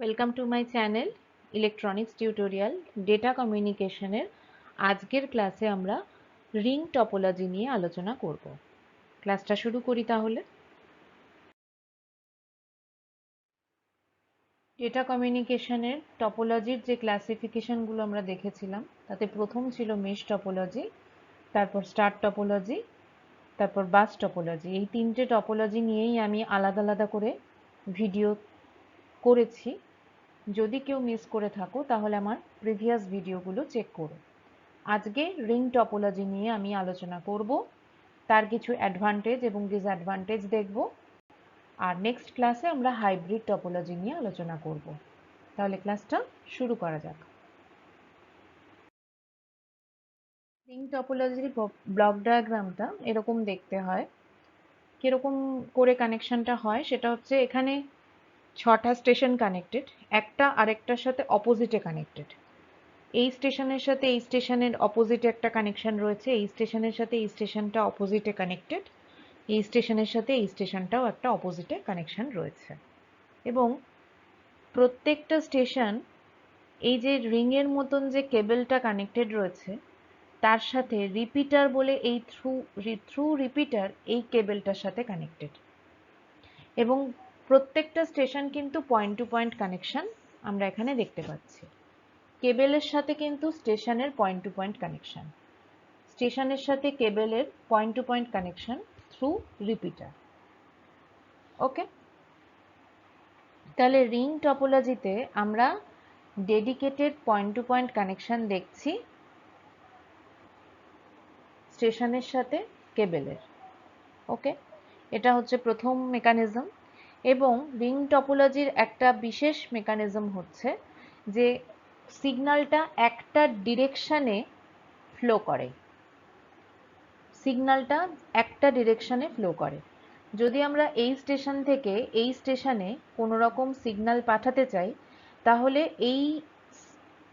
Welcome to my channel electronics tutorial data কমিউনিকেশনের আজকের ক্লাসে আমরা রিং টপোলজি নিয়ে আলোচনা করব। ক্লাসটা শুরু করি তাহলে। ডেটা কমিউনিকেশনের টপোলজির যে ক্লাসিফিকেশনগুলো আমরা দেখেছিলাম তাতে প্রথম ছিল মেশ টপোলজি, তারপর স্টার টপোলজি, তারপর বাস টপোলজি। এই তিনটে টপোলজি নিয়েই আমি আলাদা আলাদা করে ভিডিও করেছি। যদি কেউ মিস করে থাকো তাহলে আমার প্রিভিয়াস ভিডিওগুলো চেক করো। আজকে রিং টপোলজি নিয়ে আমি আলোচনা করব, তার কিছু অ্যাডভান্টেজ এবং ডিসঅ্যাডভান্টেজ দেখব, আর নেক্সট ক্লাসে আমরা হাইব্রিড টপোলজি নিয়ে আলোচনা করব। তাহলে ক্লাসটা শুরু করা যাক। রিং টপোলজির ব্লক ডায়াগ্রামটা এরকম দেখতে হয়। কিরকম করে কানেকশনটা হয় সেটা হচ্ছে, এখানে 6টা স্টেশন কানেক্টেড, একটা আরেকটার সাথে অপোজিটে কানেক্টেড। এই স্টেশনের সাথে এই স্টেশনের অপোজিটে একটা কানেকশন রয়েছে, এই স্টেশনের সাথে এই স্টেশনটা অপোজিটে কানেক্টেড, এই স্টেশনের সাথে এই স্টেশনটাও একটা অপোজিটে কানেকশন রয়েছে। এবং প্রত্যেকটা স্টেশন এই যে রিংয়ের মতন যে কেবলটা কানেক্টেড রয়েছে তার সাথে রিপিটার বলে এই থ্রু রিপিটার এই কেবলটার সাথে কানেক্টেড। এবং প্রত্যেকটা স্টেশন কিন্তু পয়েন্ট টু পয়েন্ট কানেকশন আমরা এখানে দেখতে পাচ্ছি। কেবলের সাথে কিন্তু স্টেশনের পয়েন্ট টু পয়েন্ট কানেকশন, স্টেশনের সাথে কেবলের point to point connection through repeater. Okay, তাহলে রিং টপোলজিতে আমরা dedicated point to point connection দেখছি স্টেশনের সাথে কেবলের। ওকে, এটা হচ্ছে প্রথম মেকানিজম। এবং রিং টপোলজির একটা বিশেষ মেকানিজম হচ্ছে যে সিগন্যালটা একটা ডিরেকশানে ফ্লো করে। সিগন্যালটা একটা ডিরেকশানে ফ্লো করে। যদি আমরা এই স্টেশন থেকে এই স্টেশনে কোনো রকম সিগন্যাল পাঠাতে চাই তাহলে এই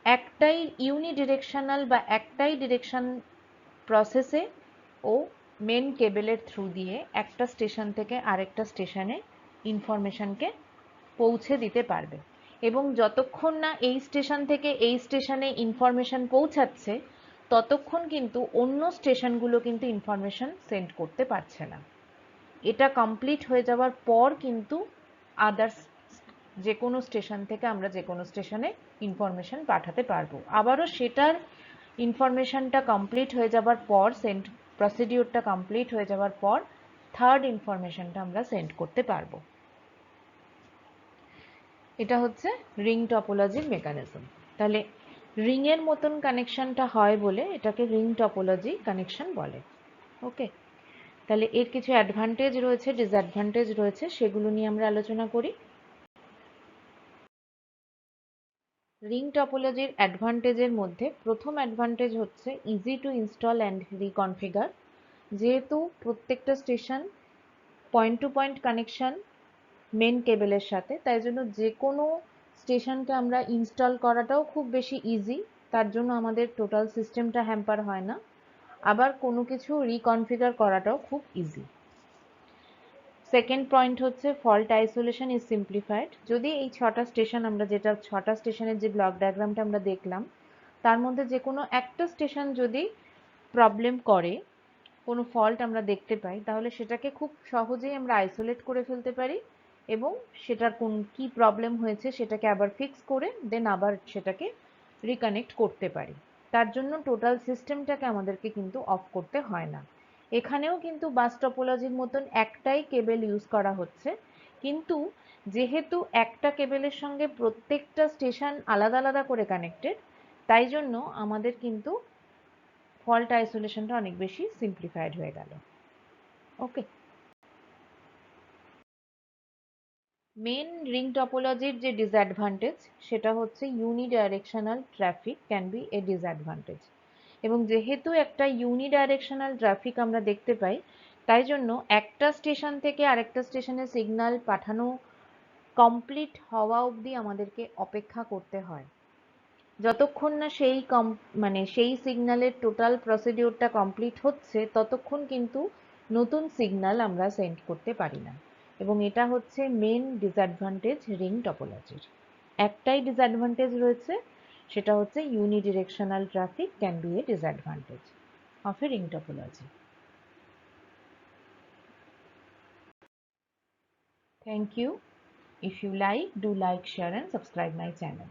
একটাই ইউনিডিরেকশনাল বা একটাই ডিরেকশন প্রসেসে ও মেন কেবলের থ্রু দিয়ে একটা স্টেশন থেকে আরেকটা স্টেশনে ইনফরমেশনকে পৌঁছে দিতে পারবে। এবং যতক্ষণ না এই স্টেশন থেকে এই স্টেশনে ইনফরমেশন পৌঁছাচ্ছে ততক্ষণ কিন্তু অন্য স্টেশনগুলো কিন্তু ইনফরমেশন সেন্ড করতে পারছে না। এটা কমপ্লিট হয়ে যাওয়ার পর কিন্তু আদার্স যে কোনো স্টেশন থেকে আমরা যে কোনো স্টেশনে ইনফরমেশন পাঠাতে পারবো। আবারও সেটার ইনফরমেশনটা কমপ্লিট হয়ে যাবার পর, সেন্ড প্রসিডিওরটা কমপ্লিট হয়ে যাওয়ার পর থার্ড ইনফরমেশনটা আমরা সেন্ড করতে পারবো। এটা হচ্ছে রিং টপোলজির মেকানিজম। তাহলে রিংয়ের মতন কানেকশনটা হয় বলে এটাকে রিং টপোলজি কানেকশন বলে। ওকে, তাহলে এর কিছু অ্যাডভান্টেজ রয়েছে, ডিসঅ্যাডভান্টেজ রয়েছে, সেগুলো নিয়ে আমরা আলোচনা করি। রিং টপোলজির অ্যাডভান্টেজের মধ্যে প্রথম অ্যাডভান্টেজ হচ্ছে easy to install and reconfigure. যেহেতু প্রত্যেকটা station point to point connection main কেবলের সাথে, তাই জন্য যে কোনো স্টেশনকে আমরা ইনস্টল করাটাও খুব বেশি ইজি। তার জন্য আমাদের টোটাল সিস্টেমটা হ্যাম্পার হয় না। আবার কোনো কিছু রিকনফিগার করাটাও খুব ইজি। সেকেন্ড পয়েন্ট হচ্ছে ফল্ট আইসোলেশন ইজ সিম্পলিফাইড। যদি এই 6টা স্টেশন আমরা, যেটা 6টা স্টেশনের যে ব্লক ডায়াগ্রামটা আমরা দেখলাম, তার মধ্যে যে কোনো একটা স্টেশন যদি প্রবলেম করে, কোনো ফল্ট আমরা দেখতে পাই, তাহলে সেটাকে খুব সহজেই আমরা আইসোলেট করে ফেলতে পারি এবং সেটার কী প্রবলেম হয়েছে সেটাকে আবার ফিক্স করে দেন আবার সেটাকে রিকানেক্ট করতে পারি। তার জন্য টোটাল সিস্টেমটাকে আমাদেরকে কিন্তু অফ করতে হয় না। এখানেও কিন্তু বাস টপোলজির মতন একটাই কেবল ইউজ করা হচ্ছে, কিন্তু যেহেতু একটা কেবলের সঙ্গে প্রত্যেকটা স্টেশন আলাদা আলাদা করে কানেক্টেড, তাই জন্য আমাদের কিন্তু ফল্ট আইসোলেশনটা অনেক বেশি সিম্পলিফাইড হয়ে গেল। ওকে, মেন রিং টপোলজির যে ডিসঅ্যাডভান্টেজ সেটা হচ্ছে unidirectional traffic can be a disadvantage. এবং যেহেতু একটা ইউনিডাইরেকশনাল ট্রাফিক আমরা দেখতে পাই, তাই জন্য একটা স্টেশন থেকে আরেকটা স্টেশনে সিগন্যাল পাঠানো কমপ্লিট হওয়া অবধি আমাদেরকে অপেক্ষা করতে হয়। যতক্ষণ না সেই সেই সিগন্যালের টোটাল প্রসিডিওরটা কমপ্লিট হচ্ছে ততক্ষণ কিন্তু নতুন সিগন্যাল আমরা সেন্ড করতে পারি না। এবং এটা হচ্ছে মেন ডিসঅ্যাডভান্টেজ রিং টপোলজির। একটাই ডিসঅ্যাডভান্টেজ রয়েছে, সেটা হচ্ছে unidirectional traffic can be a disadvantage of a ring topology. Thank you. If you like, do like, share and subscribe my channel.